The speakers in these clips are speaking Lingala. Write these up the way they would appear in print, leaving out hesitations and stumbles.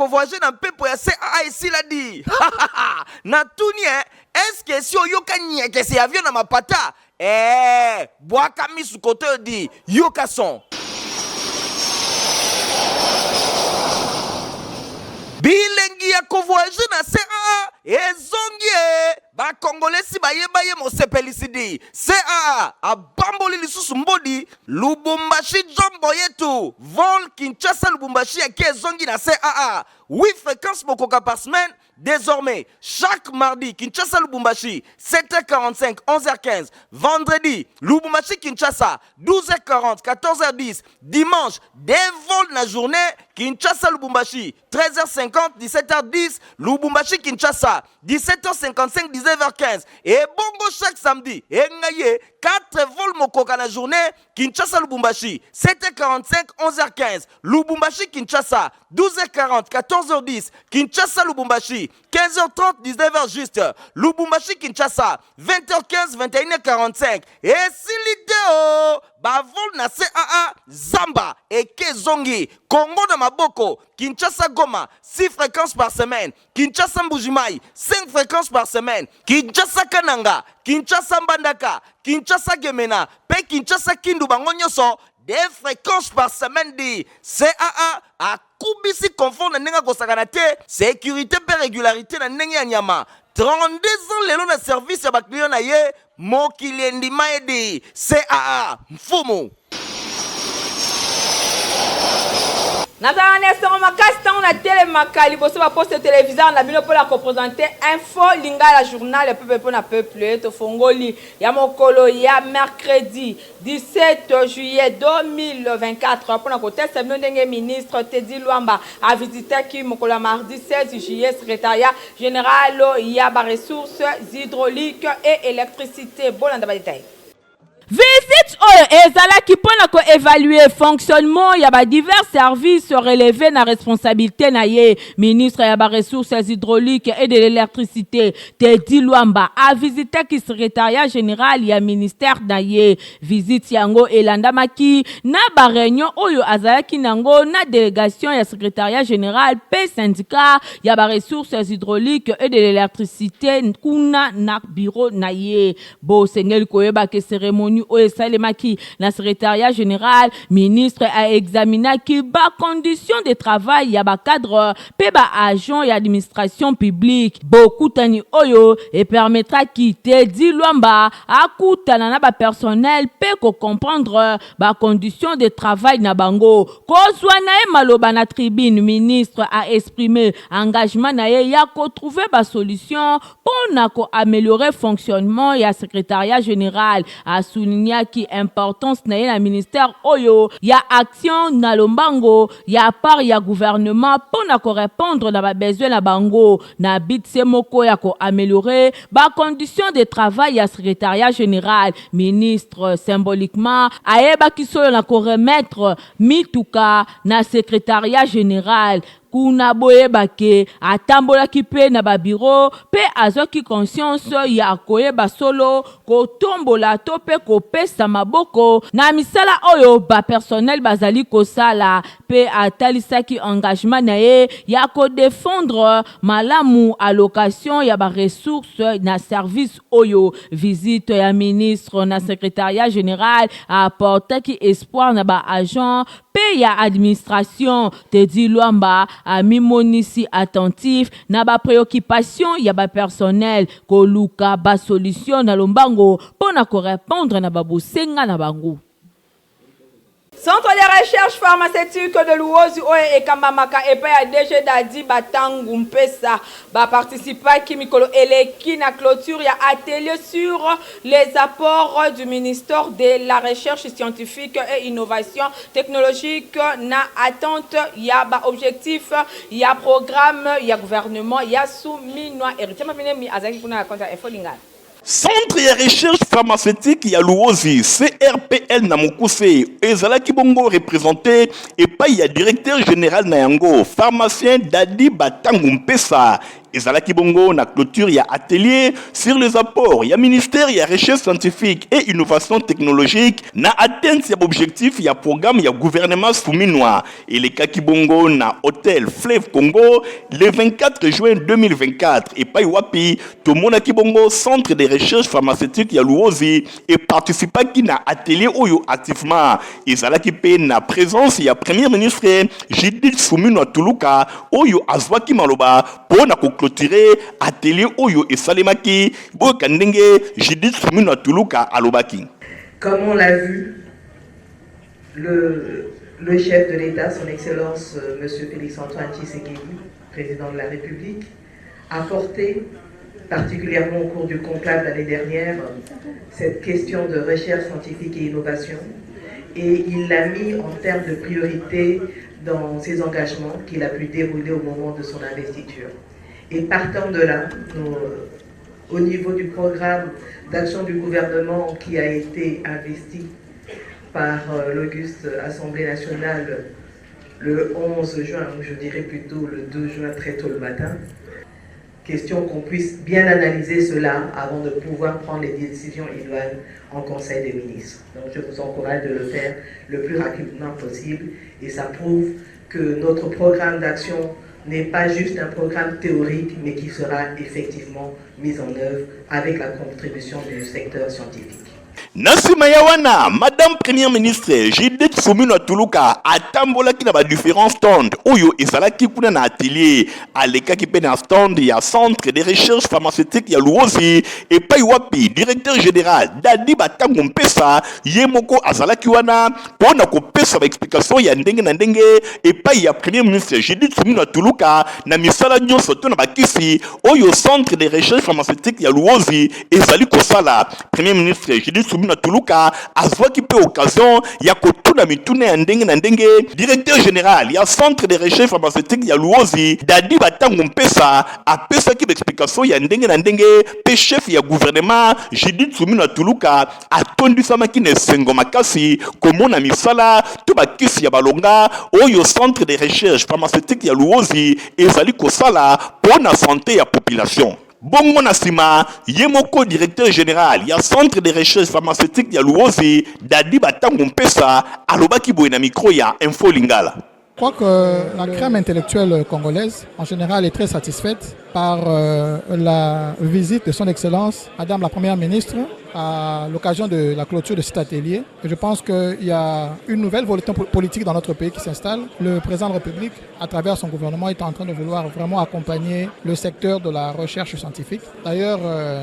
voyager na mpepo ya CAA esila di. Na tuni est-ce que si oyoka nyeke se avion na mapata? Bwaka misu kote di yoka son. Bilengi ya kovoyager na CAA ezongi ba Congolais bayeba ye mosepelisidi. CAA abamboli lisusu mbodi Lubumbashi jombo yetu. Vol Kinshasa Lubumbashi ya ezongi na CAA. 8 fréquences mokoka par semaine. Désormais, chaque mardi, Kinshasa Lubumbashi, 7h45, 11h15. Vendredi, Lubumbashi Kinshasa, 12h40, 14h10. Dimanche, des vols la journée, Kinshasa Lubumbashi, 13h50, 17h10. Lubumbashi Kinshasa, 17h55, 19h15. Et bongo chaque samedi, et 4 vols mokoka la journée, Kinshasa Lubumbashi, 7h45, 11h15. Lubumbashi Kinshasa, 12h40, 14h10. Kinshasa Lubumbashi, 15h30, 19h juste. Lubumbashi Kinshasa, 20h15, 21h45. Et si l'idée bavol na CAA Zamba et Kezongi, Congo de Maboko, Kinshasa Goma, 6 fréquences par semaine. Kinshasa Mbujimai, 5 fréquences par semaine. Kinshasa Kananga, Kinshasa Mbandaka, Kinshasa Gemena, Pe Kinshasa Kindu Bangonyoso, des fréquences par semaine di CAA a kubisi confort na nenga kosakanate sécurité pe régularité na nenga nyama 32 ans lelo na service ya bakliyo na ye mokili ndima edi CAA mfumu. Nathan Nestor Makasta, on a télémaca, liboso ba poste téléviseur na bino pour la représenter info lingala journal peuple pour na peuple to fongoli ya mokolo ya mercredi 17 juillet 2024 pour na côté c'est ndenge ministre Teddy Luamba a visité qui mokolo mardi 16 juillet secrétariat général ya ba ressources hydrauliques et électricité bolanda ba détail. Visite ezalaki pona ko évaluer fonctionnement ya ba divers services relevés na responsabilité na ye ministre ya ba ressources hydrauliques et de l'électricité Teddy Luamba a visité ki secrétariat général ya ministère na ye visite yango elandamaki na ba réunion oyo azalaki nango na délégation ya secrétariat général pe syndicat ya ba ressources hydrauliques et de l'électricité kuna na bureau na ye bo sengeli koyeba ke cérémonie au Salemaki, la secrétariat général, ministre a examiné qui bas conditions de travail ya ba cadre, pe ba agent et administration publique. Beaucoup tani oyo et permettra qui Teddy Luamba a koutana na ba personnel pe ko comprendre ba conditions de travail na bango. Ko zwana e maloba na tribune, ministre a exprimé engagement na ye ya ko trouver ba solution pour na ko améliorer fonctionnement ya secrétariat général a souligné qui importance na la ministère oyo ya action na lombango ya part ya gouvernement pour na ko répondre na ba besoin na bango na bit semoko ya ko améliorer ba conditions de travail ya secrétariat général ministre symboliquement ayeba ki solo na ko remettre mituka na secrétariat général kuna boyeba ke atambola ki pe na ba bureau pe azoki conscience ya koyeba solo ko tombola to pe ko pesa maboko na misala oyo ba personnel bazali ko sala pe atalisaki engagement na ye ya ko défendre malamu allocation ya ba ressources na service oyo visite ya ministre na secrétariat général apportaki espoir na ba agent pe ya administration Teddy Luamba a mimonisi attentif na ba préoccupation ya ba personnel ko luka ba solution na lombango pona ko répondre na ba bosenga na bango. Centre de recherche pharmaceutique de Luozi Oye et Kambamaka et pa DG Dadi Batangu Mpesa ba participa ki mikolo eleki na clôture ya atelier sur les apports du ministère de la recherche scientifique et innovation technologique na attente ya ba objectif ya programme ya gouvernement ya souminwa héritier mapine mi azaki kuna konta efolinga. Centre de recherche pharmaceutique ya Luozi, CRPL na Mukuse, ezalaki bongo représenté et pas ya directeur général na yango, pharmacien Dadi Batangu Mpesa, ezalaki bongo na clôture ya atelier sur les apports ya ministère ya recherche scientifique et innovation technologique na atteinte ya objectif ya programme ya gouvernement souminois elekaki bongo na hôtel Fleuve Congo le 24 juin 2024 et pai wapi tomonaki bongo centre de recherche pharmaceutique ya Luozi et participaki na atelier oyo activement ezalaki pe na présence ya premier ministre Judith Suminwa Tuluka oyo azwaki maloba pona ko clôturer atelier oyo esalemaki boka ndenge Judith Suminwa Tuluka alobaki. Comme on l'a vu, le chef de l'État, son Excellence M. Félix-Antoine Tshisekedi, président de la République, a porté particulièrement au cours du conclave l'année dernière cette question de recherche scientifique et innovation, et il l'a mis en termes de priorité dans ses engagements qu'il a pu dérouler au moment de son investiture. Et partant de là, au niveau du programme d'action du gouvernement qui a été investi par l'auguste Assemblée nationale le 11 juin, ou je dirais plutôt le 2 juin très tôt le matin, question qu'on puisse bien analyser cela avant de pouvoir prendre les décisions idoines en Conseil des ministres. Donc je vous encourage de le faire le plus rapidement possible et ça prouve que notre programme d'action n'est pas juste un programme théorique mais qui sera effectivement mis en œuvre avec la contribution du secteur scientifique. Nasima Yawana, Madame Première Ministre Judith Suminwa Tuluka atambolaki na ba différents stands oyo ezalaki kuna na atelier alekaki pe na stand ya centre de recherche pharmaceutique ya Luozi et pai wapi directeur général Dadi Batango Mpesa yemoko azalaki wana pona ko pesa ba explication ya ndenge na ndenge et pai ya Premier Ministre Judith Suminwa Tuluka na misala nyonso to na bakisi oyo centre de recherche pharmaceutique ya Luozi ezali kosala. Premier Ministre Judith Suminwa Tuluka azwaki pe occasion ya kotuna mitune ya ndenge na ndenge directeur général ya centre de recherche pharmaceutique ya Luozi Dadi Batango Mpesa apesaki explication ya ndenge na ndenge pe chef ya gouvernement Judith Suminwa Tuluka atondisamaki na sengo makasi komona misala to bakisi ya balonga oyo centre de recherche pharmaceutique ya Luozi ezali kosala pona santé ya population. Bongo Nasima, yemoko directeur général ya centre de recherche pharmaceutique ya Luozi Dadi Batango Mpesa alobaki boye na micro ya Info Lingala. Je crois que la crème intellectuelle congolaise, en général, est très satisfaite par la visite de son Excellence, Madame la Première Ministre, à l'occasion de la clôture de cet atelier. Et je pense qu'il y a une nouvelle volonté politique dans notre pays qui s'installe. Le président de la République, à travers son gouvernement, est en train de vouloir vraiment accompagner le secteur de la recherche scientifique. D'ailleurs,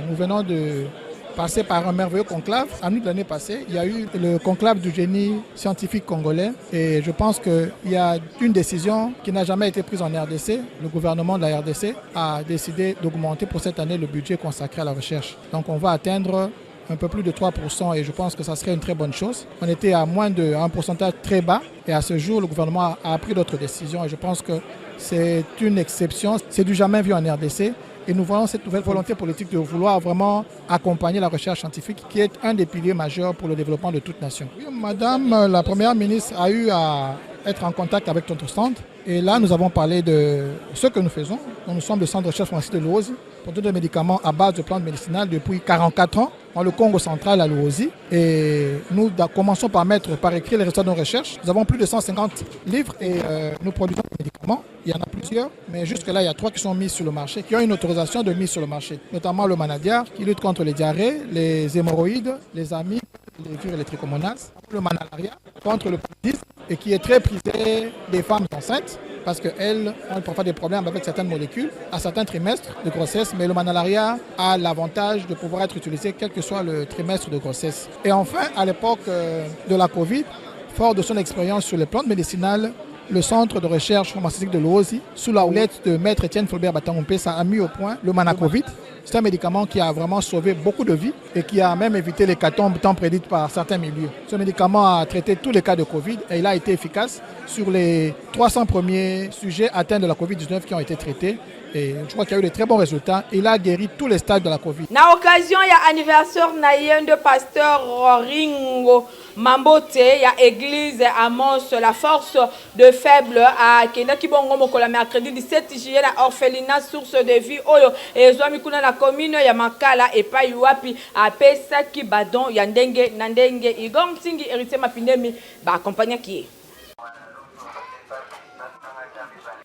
nous venons de passé par un merveilleux conclave. En août de l'année passée, il y a eu le conclave du génie scientifique congolais et je pense qu'il y a une décision qui n'a jamais été prise en RDC. Le gouvernement de la RDC a décidé d'augmenter pour cette année le budget consacré à la recherche. Donc on va atteindre un peu plus de 3% et je pense que ça serait une très bonne chose. On était à moins d'un pourcentage très bas et à ce jour, le gouvernement a pris d'autres décisions et je pense que c'est une exception. C'est du jamais vu en RDC. Et nous voyons cette nouvelle volonté politique de vouloir vraiment accompagner la recherche scientifique qui est un des piliers majeurs pour le développement de toute nation. Oui, Madame la Première ministre a eu à être en contact avec notre stand et là nous avons parlé de ce que nous faisons. Nous sommes le centre de recherche pharmaceutique de Luozi, produit de médicaments à base de plantes médicinales depuis 44 ans dans le Congo central à Luozi. Et nous commençons par écrire les résultats de nos recherches. Nous avons plus de 150 livres et nous produisons des médicaments. Il y en a plusieurs, mais jusque-là, il y a 3 qui sont mis sur le marché, qui ont une autorisation de mise sur le marché, notamment le Manadiar, qui lutte contre les diarrhées, les hémorroïdes, les amibes, les vires et les trichomonases, le Manalaria, contre le paludisme, et qui est très prisé des femmes enceintes, parce qu'elles ont parfois des problèmes avec certaines molécules, à certains trimestres de grossesse, mais le Manalaria a l'avantage de pouvoir être utilisé quel que soit le trimestre de grossesse. Et enfin, à l'époque de la Covid, fort de son expérience sur les plantes médicinales, le centre de recherche pharmaceutique de Luozi, sous la houlette de Maître Étienne Fulbert Batango Mpesa, a mis au point le Manacovit. C'est un médicament qui a vraiment sauvé beaucoup de vies et qui a même évité l'hécatombe tant prédite par certains milieux. Ce médicament a traité tous les cas de Covid et il a été efficace sur les 300 premiers sujets atteints de la Covid-19 qui ont été traités. Et je crois qu'il y a eu de très bons résultats. Il a guéri tous les stades de la Covid. Na occasion, il y a anniversaire de pasteur Ringo mambote ya église Amos la force de faible à kenda kibongo mokola mercredi 17 juillet na orphelinat source de vie oyo ezwami kuna na commune ya Makala epai wapi apesa ki badon ya ndenge na ndenge Igor Mtingi héritier Mapindemi ba accompagner qui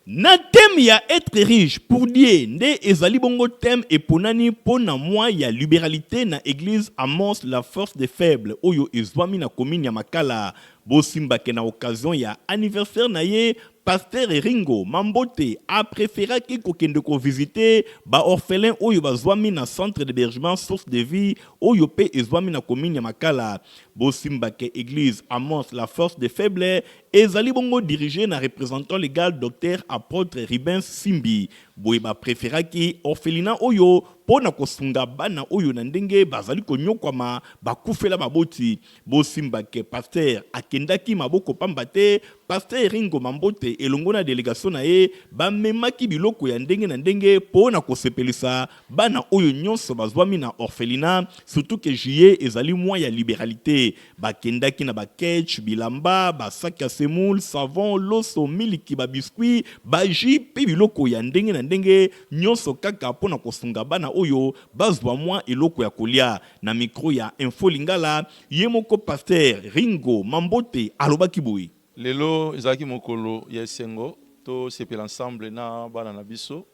Na thème ya être riche pour Dieu, nde ezali bongo thème eponani pona moi ya libéralité na église Amos la force des faibles oyo ezwami na commune ya Makala. Bosimbake na occasion ya anniversaire na ye, Pasteur Ringo Mambote a préféré qu'il ko visiter ba orphelin oyo bazwami na centre d'hébergement source de vie oyo pe ezwami na commune ya Makala. Bosimbake église Amos la force des faibles ezali bongo dirigé na représentant légal docteur apôtre Ribens Simbi. Boyeba préféré ki orphelinat oyo pona kosunga bana oyo na ndenge bazali konyokwama bakufela maboti. Bosimbake pasteur akendaki maboko pambate Pasteur Ringo Mambote elongo na délégation na ye bamemaki biloko ya ndenge na ndenge pona kosepelisa bana oyo nyonso bazwami na orphelinat, surtout que juillet ezali mois ya libéralité. Bakendaki na baketch bilamba basaki ya semoule savon loso miliki ba biscuit baji pe biloko ya ndenge na ndenge nyonso kaka pona kosunga bana oyo bazwa mwa eloko ya kolia. Na micro ya Info Lingala yemoko Pasteur Ringo Mambote alobaki boy. Lelo ezaki mokolo ya esengo to sepela ensemble na bana na biso.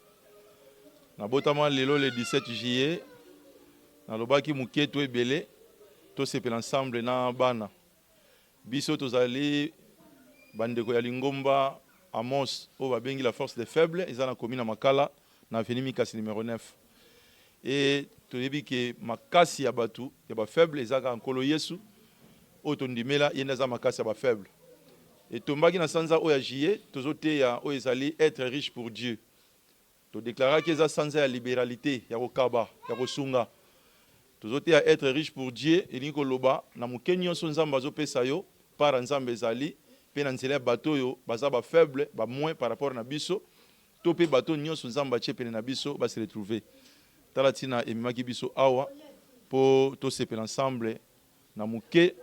Na botama lelo le 17 juillet na lobaki muketo ebele to sepela ensemble na bana. Biso tozali bandeko ya Lingomba Amos o babengi la force des faibles ezana commune Makala na avenue Mikasi numéro 9. Et toyebi ke makasi ya batu ya ba faible ezaka nkolo Yesu o tondimela yenda za makasi ya ba faible. Et tombaki na sanza oya juillet tozote ya o ezali être riche pour Dieu. To déclara que eza sanza ya libéralité ya kokaba ya kosunga. Tozote ya être riche pour Dieu elingo loba na mukenyo so nzamba zo pesa yo para nzambe ezali pe na nzela bato yo baza ba faible ba moins par rapport na biso to pe bato nyonso nzamba chepene na biso ba se retrouver. Talatina emimaki biso awa po to sepela ensemble na muke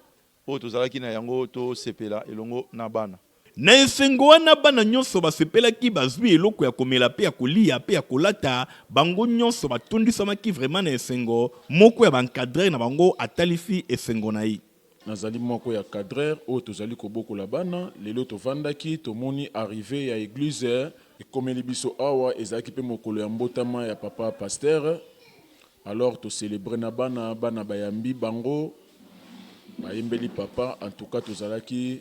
o tozalaki na yango to sepela elongo na bana. Na esengo wana bana nyonso basepelaki bazwi eloko ya komela pe ya kolia pe ya kolata bango nyonso batondisamaki vraiment na esengo moko ya bankadrer na bango atalisi esengo na ye. Nazali moko ya cadreur o tozali kobokola bana lelo tovandaki tomoni arrivé ya église ekomeli biso awa ezalaki pe mokolo ya mbotama ya papa pasteur. Alors to célébrer na bana bayambi bango bayembeli papa, en tout cas tozalaki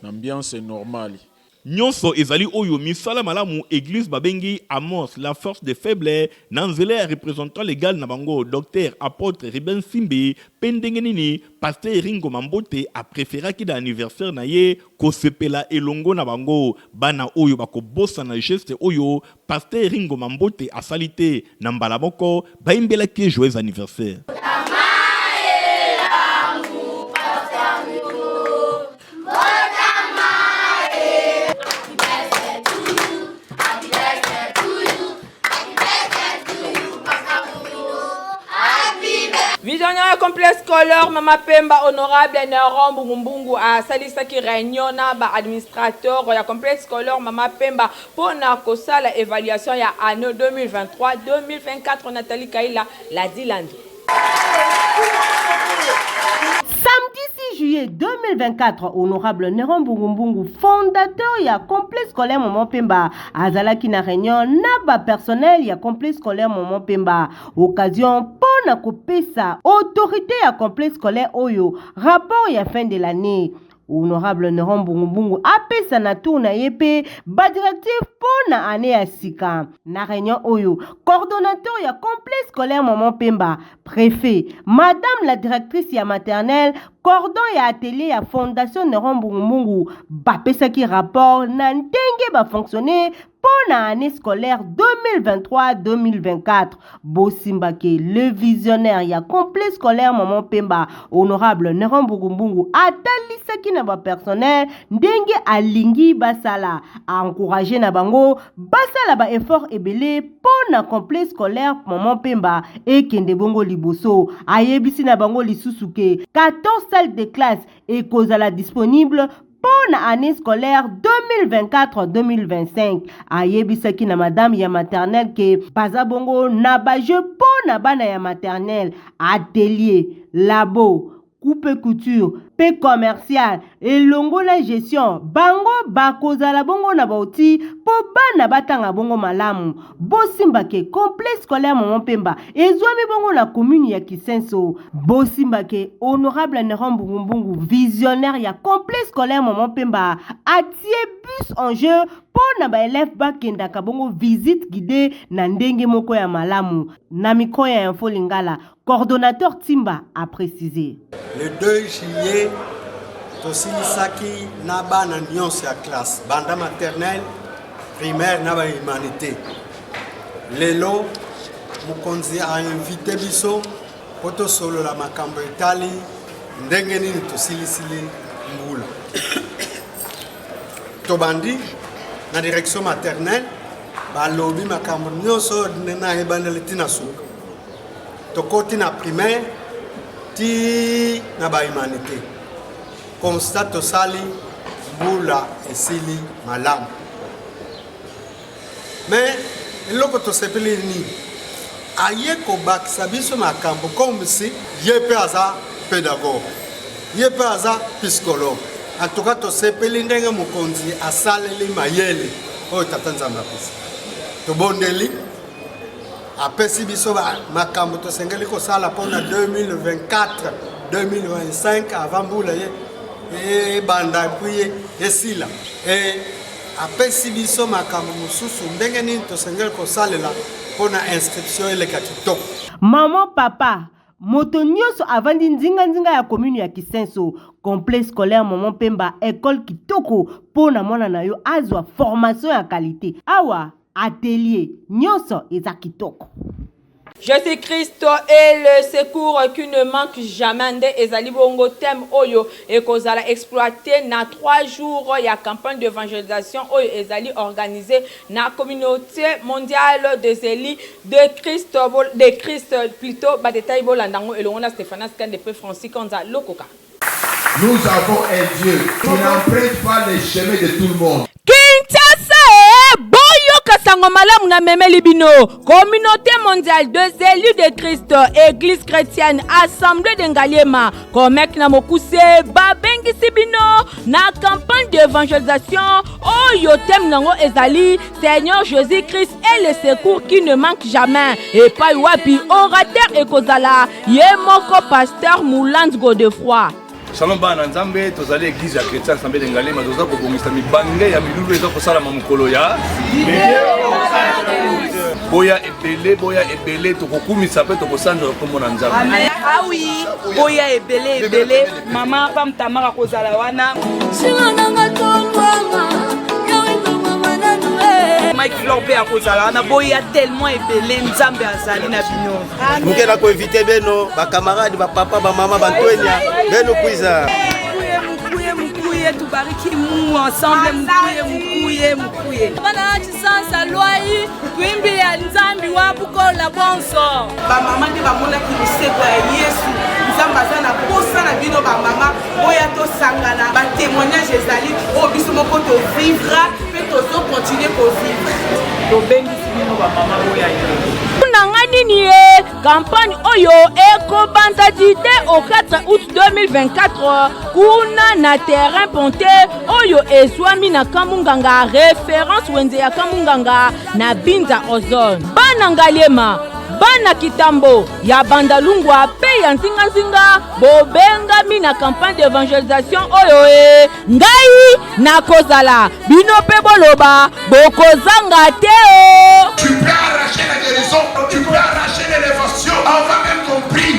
l'ambiance normale. Nyonso ezali oyo misala malamu église babengi Amos la force des faibles nanzele représentant légal na bango docteur apôtre Ribens Simbi pendenge nini Pasteur Ringo Mambote a préféré ki da anniversaire na ye kosepela elongo na bango bana oyo bakobosa na geste oyo Pasteur Ringo Mambote a salite na mbala moko baimbela ki joyeux anniversaire. Visionnaire complexe scolaire Mama Pemba honorable Neron Bungumbungu a salisaki réunion na ba administrateur ya complexe scolaire Mama Pemba pour na kosala évaluation ya année 2023-2024 Nathalie Kaila la Dilande. Samedi 6 juillet 2024, honorable Neron Bungumbungu, fondateur ya complexe scolaire Maman Pemba, azalaki na réunion na ba personnel ya complexe scolaire Maman Pemba. Occasion pour na kopesa autorité ya complexe scolaire oyo rapport ya fin de l'année. Honorable Neron Bungumbungu apesa na tour na yepe ba directif pour na année ya sika. Na réunion oyo, coordonnateur ya complexe scolaire Maman Pemba, préfet, madame la directrice ya maternelle, cordon ya atelier ya fondation Neron Bungumbungu, bapesa ki rapport na ndenge ba fonctionner pour l'année scolaire 2023-2024. Bosimbake, le visionnaire, il y a complet scolaire Maman Pemba, honorable Neron Bugumbungu, atalisa ki na ba personnel, ndenge alingi basala, a encouragé na bango, basala ba effort ebele pour na complet scolaire Maman Pemba, et kende bongo liboso, ayebisi na bango lisusuke, 14 salles de classe, et kozala disponible, pour l'année scolaire 2024-2025. Ayebisaki na madame ya maternelle ke bazabongo na ba jeu pour na bana ya maternelle, atelier, labo, coupe couture, paix commercial, et longo la gestion, bango bakozala bongo na bauti, po bana batanga bongo malamu. Bosimbake, complet scolaire Maman Pemba, ezwami bongo na commune ya Kisenso. Bosimbake, honorable Neron Bugumbungu, visionnaire ya complet scolaire Maman Pemba, atie bus en jeu, po na ba élève bakenda ka bongo visite guidée na ndenge moko ya malamu. Na miko ya Info Lingala, coordonnateur Timba a précisé. Le 2 juillet, tosilisaki na bana nyonso ya classe, banda maternelle, primaire na ba humanité. Lelo, mukonzi a invité biso, poto solo la makambo etali, ndenge nini tosilisili mbula. Tobandi, na direction maternelle, balobi makambo nyonso na ebandeli tina suka. Tokoti na primaire, ti na ba humanité. Constat tosali mbula esili malamu. Mais eloko tosepeli ni aye ko bakisa biso makambo comme si yepe aza pédagogue, yepe aza psychologue. En tout cas tosepeli ndenge mokonzi asaleli mayele oyo tata nzambe apesi. Tobondeli apesi biso makambo tosengeli kosala mpona 2024-2025 avant mbula ye banda puis esila. Apesi biso makambo mosusu ndenge nini tosengeli kosalela mpona inscription eleka kitoko. Maman papa, moto nyonso avandi nzinga ya commune ya Kisenso, complet scolaire Maman Pemba, école kitoko pona mwana na yo azwa formation ya qualité. Awa atelier nyonso eza kitoko. Jésus-Christ est le secours qui ne manque jamais. Nde ezali bongo thème oyo ekozala exploité na 3 jours ya campagne d'évangélisation oyo ezali organisée na communauté mondiale des élites de Christ plutôt ba détail bolandango elongo Stéphane Skande pe Francis Kanza Lokoka. Nous avons un Dieu qui n'emprunte pas les chemins de tout le monde. Kasango malamu na memeli bino, communauté mondiale des élus de Christ, église chrétienne, assemblée de Ngaliema, komek na mokuse, babengisi bino, na campagne d'évangélisation, oyo tem nango ezali, Seigneur Jésus-Christ est le secours qui ne manque jamais, et pas wapi, orateur ekozala, yemoko pasteur Mouland Godefroy. Salon bana nzambe tozali église ya chrétien assemblée de Ngalema toza ko bongisa mibange ya milulu eza ko sala mamukolo ya boya ebele to kokumisa pe to kosandra kombo na nzambe. Amen. Ah oui, boya ebele mama pam tamaka kozala wana. Sinanga tongwanga. Mike Florbe a kozala na boya tellement ebele nzambe azali na bino. Muke na ko inviter beno ba camarade ba papa ba mama ba ntwenya beno kuiza. Mukuye tubariki Mungu ensemble mukuye. Bana chisansa loi twimbi ya nzambi wa bukola bonso. Ba mama ndi ba mona ki miseko ya Yesu. Nzamba zana posa na bino ba mama boya to sangana ba témoignage ezali o biso moko to vivra pe to continuer ko vivre. To bengisi bino ba mama boya yo. Nini campagne oyo ekobanda dite au 4 août 2024 kuna na terrain ponte oyo ezwami na Kamunganga, référence wenze ya Kamunganga na Binza Ozone. Bana Ngaliema, bana Kitambo ya Bandalungwa pe ya nzinga bobengami na campagne d'évangélisation oyo ngai na kozala bino pe boloba bokozanga te o. Tu peux arracher la guérison, tu peux arracher l'élévation, on va même compris.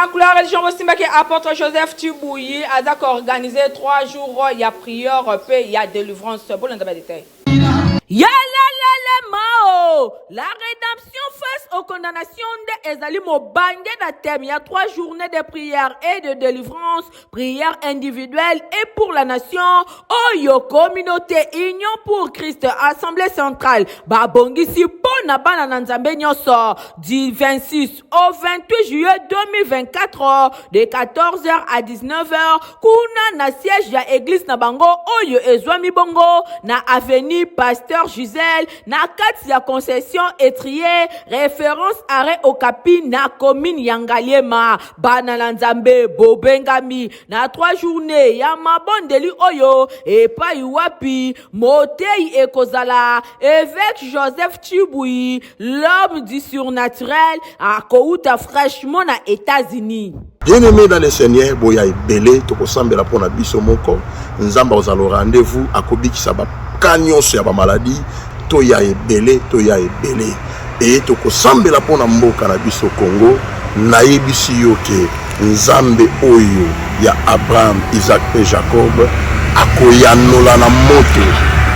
Oracle la religion Bosimba qui apôtre Joseph Tibouyi a organisé 3 jours, il y a prière, il y a délivrance. Bon, on a des détails. Ya la mao. La rédemption face aux condamnations de Ezali Mobangé na thème. Il y a 3 journées de prière et de délivrance, prière individuelle et pour la nation. Oyo communauté Union pour Christ, Assemblée centrale. Babongisi pona bana na nzambe nyoso du 26 au 28 juillet 2024 de 14h à 19h. Kuna na siège ya église na bango oyo ezwami bongo na avenue Pasteur Gisèle na kati ya concession étrier référence arrêt Okapi na commune Yangaliema bana na nzambe bobengami na 3 journées ya mabondeli oyo epa iwapi motei ekozala évêque Joseph Tibouyi l'homme du surnaturel a kouta fraîchement na États-Unis. Bien-aimé dans le Seigneur, boya ebele tokosambela pona biso moko nzamba ozalo rendez-vous akobikisa ba kanyonso ya ba maladie toya ebele et tokosambela pona mboka na biso Congo nayebisi yo ke nzambe oyo ya Abraham, Isaac et Jacob akoyanola na moto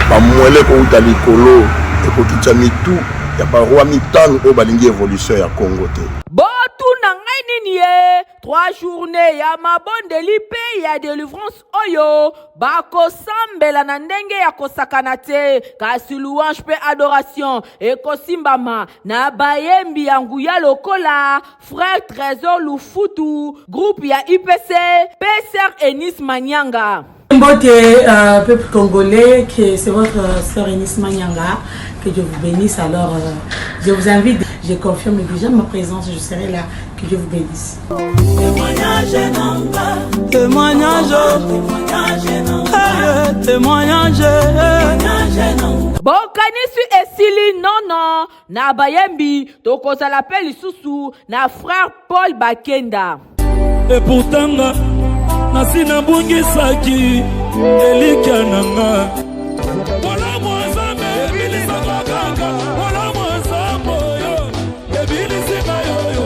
bamwele ko uta likolo ekokitya mitu ya baroi mitano oyo balingi évolution ya Congo te. Botu na ngai nini ye 3 journées ya mabondeli pe ya délivrance oyo bakosambela na ndenge ya kosakana te kasi louange pe adoration ekosimbama na bayembi ya nguya lokola frère Trésor Lufutu groupe ya IPC pe sœur Enis Manyanga. Mbote peuple congolais, que c'est votre sœur Enis Manyanga, que Dieu vous bénisse. Alors, je vous invite, je confirme déjà ma présence, je serai là, que Dieu vous bénisse. Témoignage. Bokanisi esili nono na bayembi tokoza l'appel lisusu na frère Paul Bakenda. Et pourtant nasina bungisaki elikia nanga wala mwazame ebilisa baganga wala mwazambo yo ebilisa yo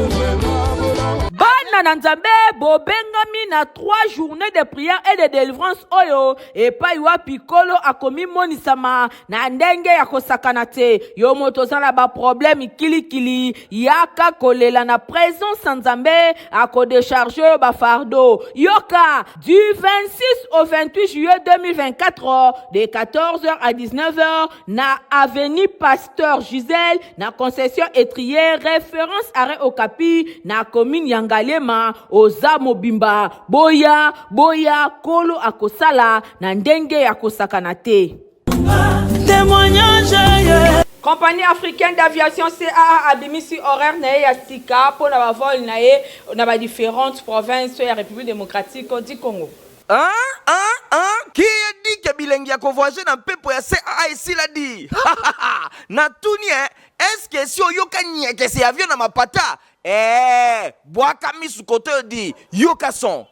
bana na nzambe bobengami na 3 journées de prière et de délivrance oyo epai wa pikolo akomi monisama na ndenge ya kosakana te yo moto zala ba problème kilikili yaka kolela na présence nzambe akodécharger ba fardeau yoka du 26 au 28 juillet 2024 de 14h à 19h na avenue Pasteur Gisèle na concession étrier référence arrêt Okapi na commune Yangalema oza mobimba boya kolo akosala na ndenge ya kosakana te. Compagnie africaine d'aviation CAA abimisi horaire na ya sika pour na vol na ba différentes provinces ya République démocratique du Congo. Qui a dit que bilingue ya voyager na pepo ya CAA ici l'a dit. Na tuni est-ce que si oyoka nyeke se avion na mapata boaka misu kote di yoka son.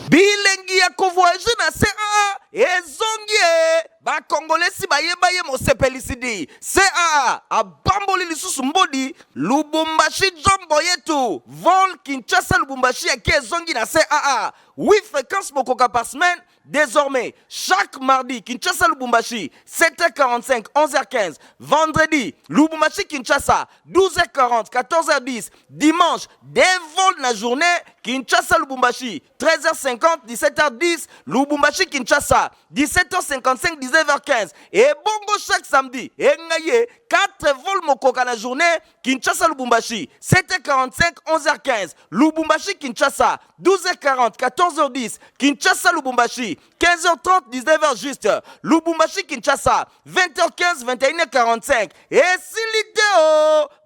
Bilengi ya voyager na CAA ezongie ba Congolais baye mosepelisidi CAA abamboli lisusu mbodi Lubumbashi jombo yetu vol Kinshasa Lubumbashi yake ezongi na CAA 8 fréquences mokoka par semaine. Désormais, chaque mardi, Kinshasa Lubumbashi, 7h45, 11h15. Vendredi, Lubumbashi Kinshasa, 12h40, 14h10. Dimanche, des vols na journée, Kinshasa Lubumbashi, 13h50, 17h10. Lubumbashi Kinshasa, 17h55, 19h15. Et bongo chaque samedi, et ngaye, 4 vols mokoka na journée, Kinshasa Lubumbashi, 7h45, 11h15. Lubumbashi Kinshasa, 12h40, 14h10. Kinshasa Lubumbashi, 15h30, 19h juste. Lubumbashi Kinshasa, 20h15, 21h45. Et si l'idée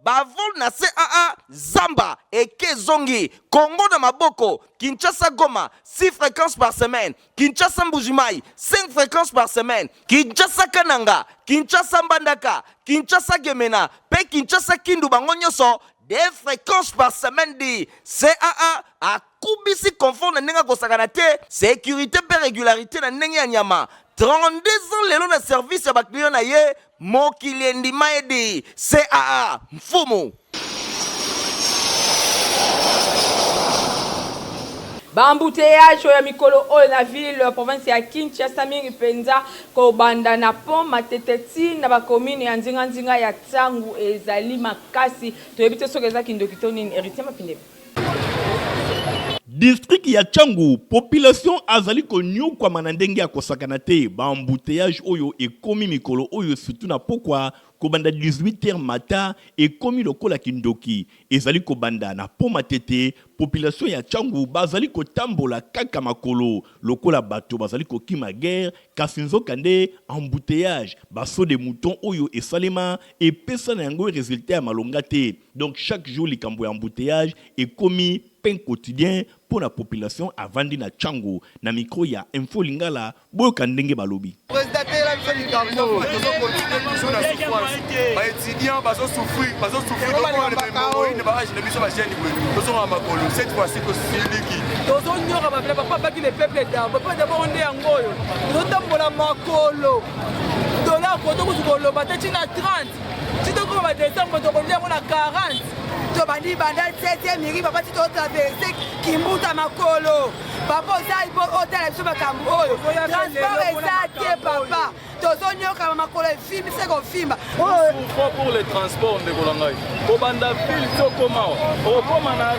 bavol na CAA Zamba et Kezongi, Congo de Maboko, Kinshasa Goma, 6 fréquences par semaine. Kinshasa Mbujimai, 5 fréquences par semaine. Kinshasa Kananga, Kinshasa Mbandaka, Kinshasa Gemena, Pe Kinshasa Kindu Bangonyoso, des fréquences par semaine dit CAA a kubisi confort na nenga kosakana te sécurité pe régularité na nenga nyama 32 ans lelo na service ya bakliyo na ye mokili endima edi CAA mfumu. Bambouteillage ya mikolo oyo na ville province ya Kinshasa mingi penza ko banda na pont Mateteti na ba commune ya nzinga ya Tsangu ezali makasi toyebite soki eza kindokito nini Héritier Mapinde. District ya Tsangu, population azali konyo kwa manandenge ya kosakana te, ba embouteillage oyo ekomi mikolo oyo surtout na pokwa kobanda 18h mata ekomi lokola kindoki ezali kobanda na po matete population ya Tsangu bazali kotambola kaka makolo lokola bato bazali kokima guerre kasi nzoka nde embouteillage baso de mouton oyo esalema epesa na yango résultat ya malonga te. Donc chaque jour likambo ya embouteillage ekomi pain quotidien pour la population avandi na Tsangu na micro ya Info Lingala boyoka ndenge balobi. Étudiants souffrir cette fois-ci que c'est le peuple d'abord on est en goyo notambola makolo dollar ko to kuzolo batati na 30 tito ko ba décembre to kondia ko na 40 to bandi banda 7e miri papa tito traverser kimbuta makolo papa sai bo hotel so bakambo oyo transport ezate papa tozonyoka makolo film c'est qu'on filme pour les transports de Kolangai ko banda ville to koma o koma na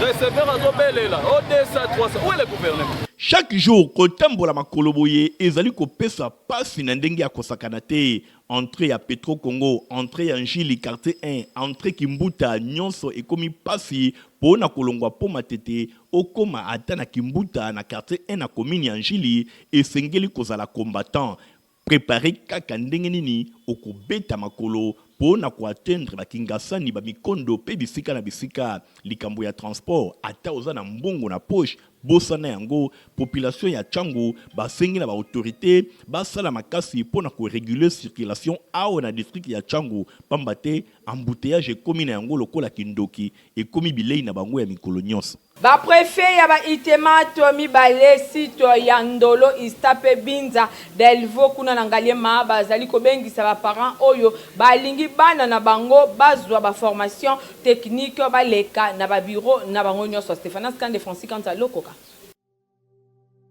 recevoir azobelela o 200 300 où est le gouvernement. Chaque jour, kotambola makolo boye ezali kopesa pasi na ndenge ya kosakana te. Entrée ya Petro Congo, entrée ya Njili quartier 1, entrée Kimbuta nyonso ekomi pasi pona kolongwa po matete okoma ata na Kimbuta na quartier 1 na commune ya Njili esengeli kozala combattant. Préparer kaka ndenge nini okobeta makolo pona ko atteindre ba kingasani ba mikondo pe bisika na bisika likambo ya transport ata oza na mbongo na poche bosana yango population ya Tsangu basengi na ba autorité basala makasi pona ko réguler circulation ao na district ya Tsangu pambate embouteillage ekomi na yango lokola kindoki ekomi bilei na bango ya mikolo nyonso. Ba préfet ya ba itema to mibale sito ya Ndolo Istape Binza Delvo kuna na Ngaliema bazali kobengisa ba parents oyo balingi bana na bango bazwa ba formation technique ba leka na ba bureau na bango nyonso. Stéphane Skande Francis Kanta Lokoka.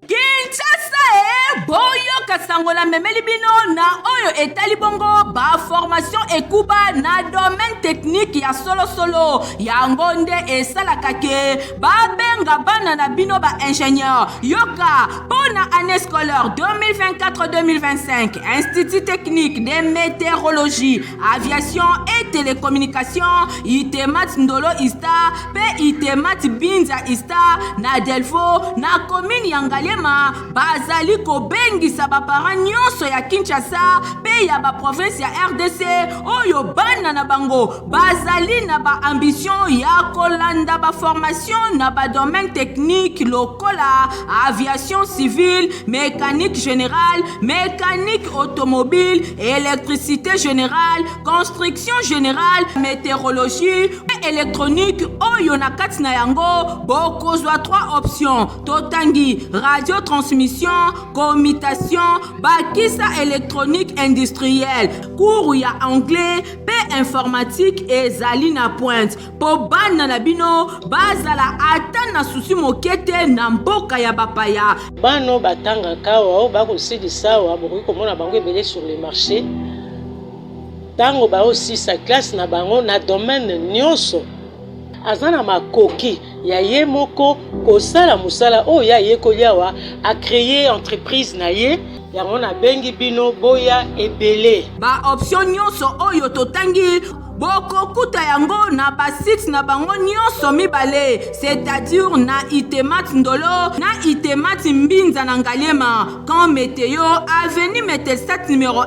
Kinshasa boyo kasangola memeli bino na oyo etali bongo ba formation ekuba na domaine technique ya solo ya ngonde esalaka ke ba benga bana na bino ba ingénieur yoka pona année scolaire 2024-2025 Institut technique de météorologie aviation et télécommunication itemat Ndolo Ista pe itemat Binza Ista na Delvo na commune ya Ngaliema bazali kobengisa ba parents nyonso ya Kinshasa pe ya ba province ya RDC oyo bana na bango bazali na ba ambition ya kolanda ba formation na ba domaine technique lokola aviation civile, mécanique générale, mécanique automobile, électricité générale, construction générale, météorologie et électronique oyo na kati na yango bokozwa 3 options totangi radio transmission, commutation, bakisa électronique industrielle, cours ya anglais, pe informatique ezali na pointe. Po bana na bino bazala ata na susi mokete na mboka ya bapaya. Bano batanga kawa ba kosilisa wa bokoki komona bango ebele sur le marché. Tango ba aussi sa classe na bango na domaine nyonso. Azana makoki ya ye moko kosala musala o ya ye koliawa a créer entreprise na ye yango na bengi bino boya ebele ba option nyonso oyo totangi bokokuta yango na basite na bango nyonso mibale, c'est-à-dire na itemat Ndolo na itemat Mbinza na Ngaliema. Quand météo avenue Metelstat numéro 1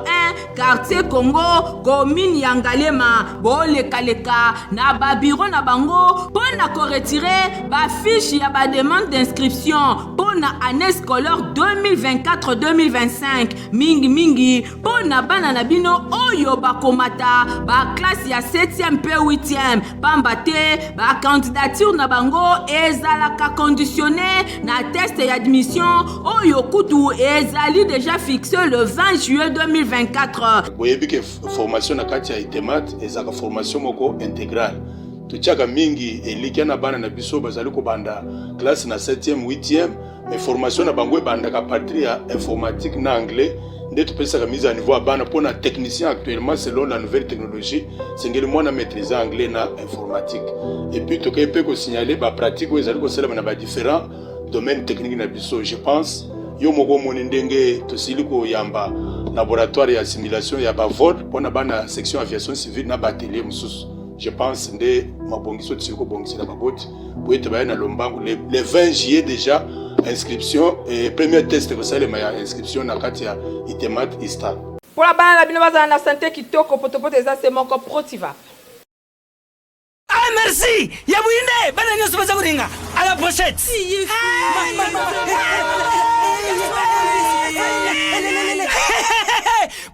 quartier Congo commune ya Ngaliema bolekaleka na ba bureau na bango pona ko retirer ba fiche ya ba demande d'inscription pona année scolaire 2024-2025 mingi pona bana na bino oyo bakomata ba classe ya 7e pe 8e pamba te candidature na bango ezalaka conditionné na test ya admission oyo kutu ezali déjà fixé le 20 juillet 2024. boyebi ke formation na kati ya itemat ezaka formation moko intégrale tuchaka mingi elikia na bana na biso bazali ko banda classe na 7e 8e mais formation na bango ebandaka partir ya informatique na anglais nde tupesaka mise à niveau ya bana mpona technicien actuellement selon la nouvelle technologie sengeli mwana maîtriser anglais na informatique et puis tokei mpe kosignaler bapratique oyo ezali kosalema na badifférents domaines techniques na biso. Je pense yo moko moni ndenge tosili koyamba laboratoire ya simulation ya bavol mpona bana section aviation civile na baatelier mosusu. Je pense nde mabongiso tosili kobongisela baboti po ete baya na lombangu le 20 juillet déjà inscription et premier test kosalema ya inscription na kati ya itemat istal. Pour la bana na bino bazala na santé kitoko potopoto eza se moko Protiva. Ah merci Yabouine bana nyonso baza kolinga à la pochette.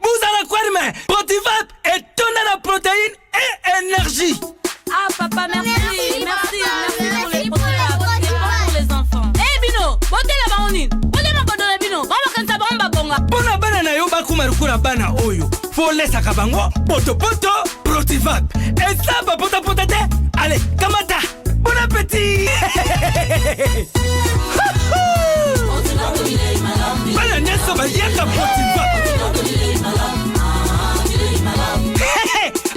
Vous allez quoi demain? Protivap et tonne la protéine et énergie. Ah papa merci pour les Protivap pour les enfants. Eh Bino, bote la baonine. Bote na bodo la Bino. Baba kansa bomba bonga. Bona bana na yo bakumarukura bana oyo. Faut laisser kabango poto Protivap. Et ça va pota te. Allez, kamata. Bon appétit. Bana nyeso ba yaka Protivap.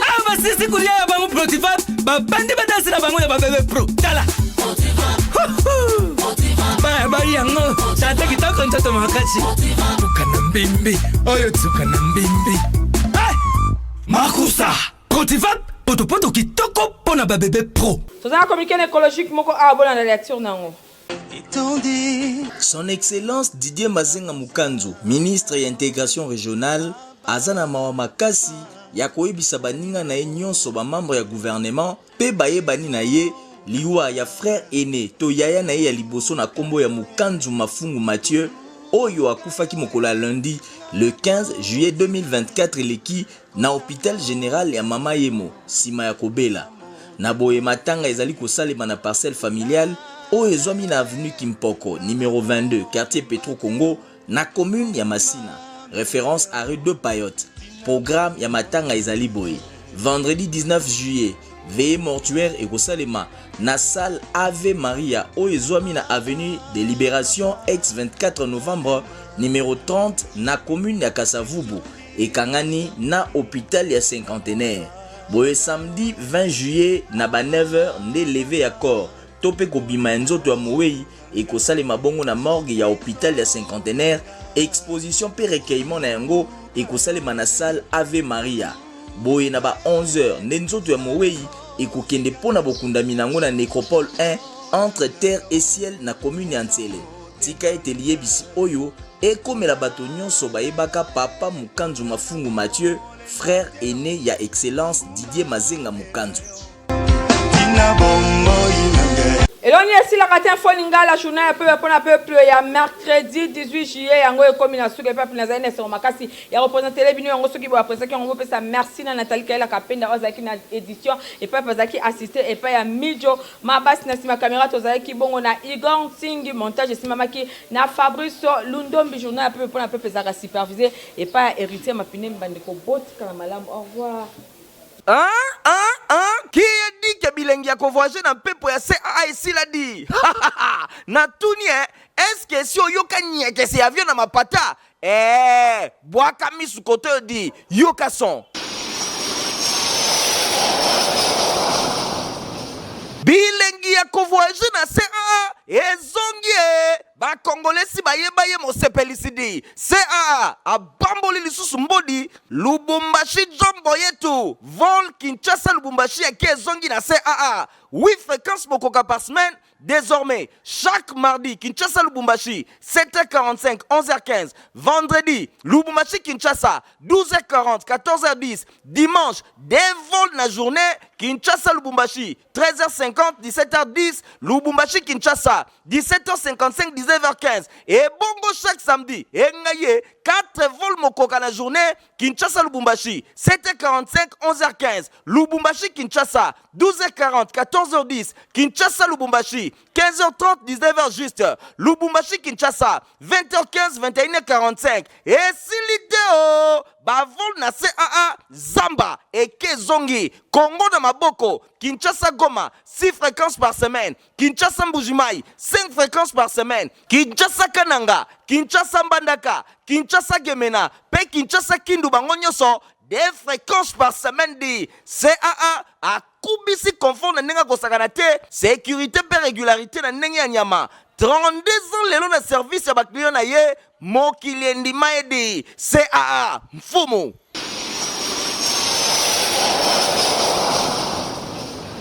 Ah bah si kulia ya bango Protivap. Ba bandi ba danser na bango ya ba bébé pro. Tala. Ba yango. Tata kitoko ntoto makasi. Tukana mbimbi. Oyo tukana mbimbi. Makusa. Protivap. Poto kitoko pona ba bébé pro. Tozana communiqué écologique moko abona na lecture nango. Son Excellence Didier Mazenga Mukanzu, ministre et intégration régionale, azana mawa makasi ya koyebisa baninga na ye nyonso ba membre ya gouvernement pe bayebani na ye liwa ya frère aîné to yaya na ye ya liboso na kombo ya Mukanzu Mafungu Mathieu oyo akufaki mokolo ya lundi le 15 juillet 2024 eleki na hôpital général ya Mama Yemo sima ya kobela na boye matanga ezali kosalema na parcelle familiale oyo ezwami na avenue Kimpoko numéro 22 quartier Petro Congo na commune ya Masina référence à rue de Payotte. Programme ya matanga ezali boye vendredi 19 juillet veillée mortuaire et kosalema na salle Ave Maria oyo ezwami na avenue de Libération ex 24 novembre numéro 30 na commune ya Kasavubu ekangani na hôpital ya cinquantenaire. Boye samedi 20 juillet na ba 9h nde levé ya corps tope kobima nzoto ya mowei ekosalema bongo na morgue ya hôpital ya cinquantenaire exposition pe recueillement na yango ekosalema na salle Ave Maria. Boye na ba 11h nde nzoto ya mowei ekokende pona bokundami nango na nécropole 1 entre terre et ciel na commune ya Ntsele. Tika ete liyebisi oyo ekomela bato nyonso bayebaka papa Mukanzu Mafungu Mathieu, frère aîné ya excellence Didier Mazenga Mukanzu. Eloni esila katia foninga la journée ya peuple pona peuple ya mercredi 18 juillet yango ekomi na suka peuple na zaine sur makasi ya représenter les bino yango soki bo après ça ki yango pesa merci na Nathalie Kaila Kapenda ozaki na édition et peuple zaki assister et pa ya Midjo mabasi na sima caméra tozaki bongo na Igor Singi montage simamaki na Fabrice Lundombi journée ya peuple pona peuple zaka superviser et pa ya héritier mapine mbandeko bot kana malamu au revoir. Qui a dit que bilingue ya voyager na pepo ya CAA ici l'a dit. Na tuni est-ce que si yoka nyeke c'est avion na mapata boaka misu kote di yoka son. Bilingue ya voyager na CAA ezongie ba Congolais baye mosepelisidi CAA abamboli lisusu mbodi Lubumbashi jombo yetu vol Kinshasa Lubumbashi ya kezongi na CAA 8 fréquences mokoka par semaine désormais chaque mardi Kinshasa Lubumbashi 7h45 11h15 vendredi Lubumbashi Kinshasa 12h40 14h10 dimanche des vols na journée Kinshasa Lubumbashi 13h50 17h10 Lubumbashi Kinshasa 17h55 19h15 et bongo chaque samedi et ngaye 4 vols mokoka na journée Kinshasa Lubumbashi 7h45 11h15 Lubumbashi Kinshasa 12h40 14h10 Kinshasa Lubumbashi 15h30 19h juste Lubumbashi Kinshasa 20h15 21h45 et Siliteo bavol na CAA Zamba et Kezongi Congo de Maboko Kinshasa Goma 6 fréquences par semaine Kinshasa Mbujimai 5 fréquences par semaine Kinshasa Kananga Kinshasa Mbandaka Kinshasa Gemena pe Kinshasa Kindu bango nyonso 2 fréquences par semaine di CAA a kubisi confort na nenga kosakana te sécurité pe régularité na ndenge ya nyama 32 ans lelo na service ya bakliyo na ye mokili endima edi CAA mfumu